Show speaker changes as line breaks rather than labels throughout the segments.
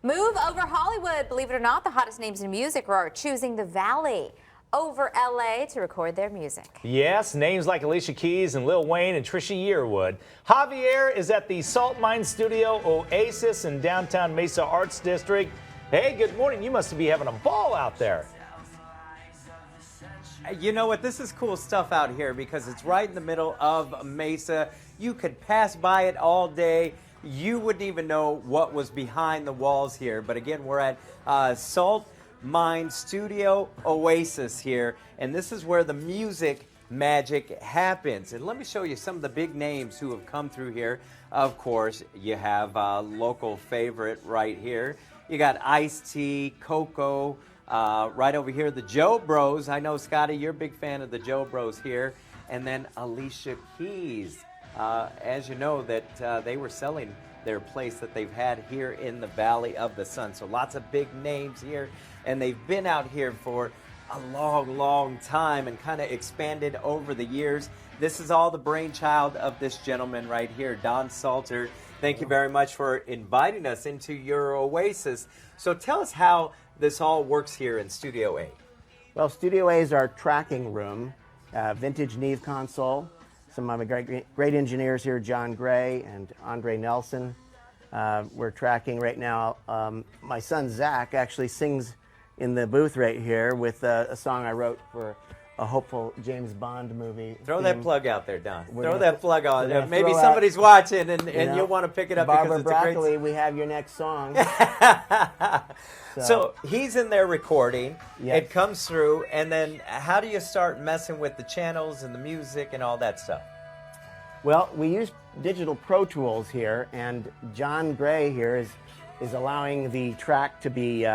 Move over Hollywood. Believe it or not, the hottest names in music are choosing the Valley over LA to record their music.
Yes, names like Alicia Keys and Lil Wayne and Trisha Yearwood. Javier is at the Saltmine Studio Oasis in downtown Mesa Arts District. Hey, good morning. You must be having a ball out there.
You know what? This is cool stuff out here because it's right in the middle of Mesa. You could pass by it all day. You wouldn't even know what was behind the walls here. But again, we're at Saltmine Studio Oasis here, and this is where the music magic happens. And let me show you some of the big names who have come through here. Of course, you have a local favorite right here. You got Ice-T, Coco. Right over here, the Joe Bros. I know, Scotty, you're a big fan of the Joe Bros here. And then Alicia Keys. As you know, that they were selling their place that they've had here in the Valley of the Sun. So lots of big names here. And they've been out here for a long, long time and kind of expanded over the years. This is all the brainchild of this gentleman right here, Don Salter. Thank you very much for inviting us into your oasis. So tell us how this all works here in Studio A.
Well, Studio A is our tracking room, vintage Neve console. Some of my great engineers here, John Gray and Andre Nelson. We're tracking right now. My son Zach actually sings in the booth right here with a song I wrote for a hopeful James Bond movie.
Throw
theme.
that plug out there, Don.
We're
Throw
gonna
that plug on. Maybe
throw
somebody's watching and you'll want to pick it up
Barbara
because it's
Broccoli,
a great...
we have your next song.
So he's in there recording.
Yes.
It comes through, and then how do you start messing with the channels and the music and all that stuff?
Well, we use digital Pro Tools here, and John Gray here is allowing the track to be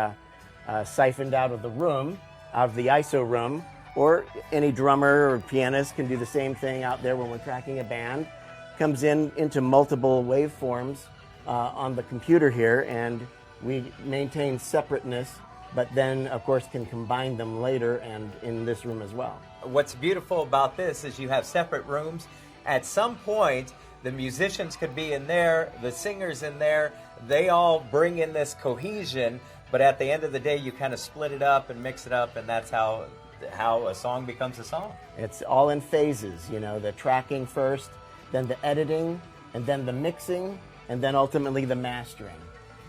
siphoned out of the room, out of the ISO room, or any drummer or pianist can do the same thing out there when we're tracking a band. Comes into multiple waveforms on the computer here, and we maintain separateness, but then of course can combine them later and in this room as well.
What's beautiful about this is you have separate rooms. At some point, the musicians could be in there, the singers in there, they all bring in this cohesion, but at the end of the day, you kind of split it up and mix it up, and that's how a song becomes a song.
It's all in phases, you know, the tracking first, then the editing, and then the mixing, and then ultimately the mastering.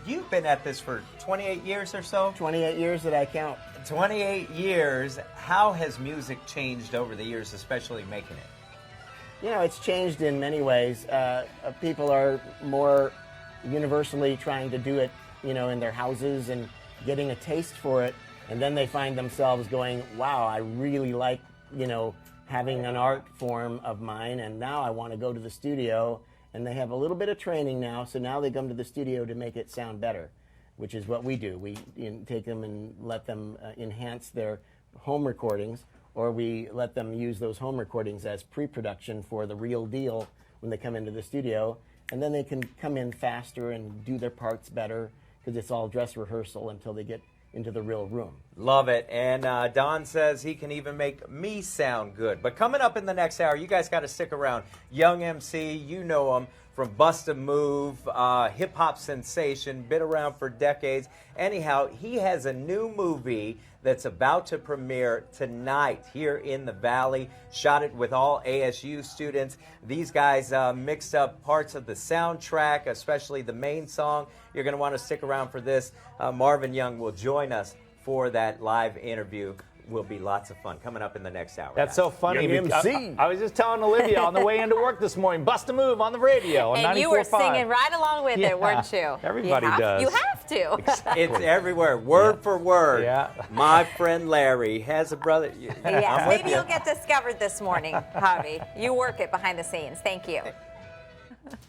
You've been at this for 28 years or so?
28 years that I count.
28 years. How has music changed over the years, especially making it?
You know, it's changed in many ways. People are more universally trying to do it, you know, in their houses and getting a taste for it. And then they find themselves going, wow, I really like, you know, having an art form of mine. And now I want to go to the studio. And they have a little bit of training now. So now they come to the studio to make it sound better, which is what we do. We take them and let them enhance their home recordings, or we let them use those home recordings as pre-production for the real deal when they come into the studio. And then they can come in faster and do their parts better because it's all dress rehearsal until they get into the real room.
Love it. And Don says he can even make me sound good. But coming up in the next hour, you guys got to stick around. Young MC, you know him from Bust a Move, hip-hop sensation, been around for decades. Anyhow, he has a new movie that's about to premiere tonight here in the Valley. Shot it with all ASU students. These guys mixed up parts of the soundtrack, especially the main song. You're going to want to stick around for this. Marvin Young will join us for that live interview. Will be lots of fun coming up in the next hour.
That's so funny.
Young MC.
I was just telling Olivia on the way into work this morning, Bust a Move on the radio on 94.5.
And you were singing right along with it, weren't you?
Everybody does.
You have to.
Exactly.
It's everywhere, word for word.
Yeah.
My friend Larry has a brother.
Yes, maybe you'll get discovered this morning, Javi. You work it behind the scenes. Thank you.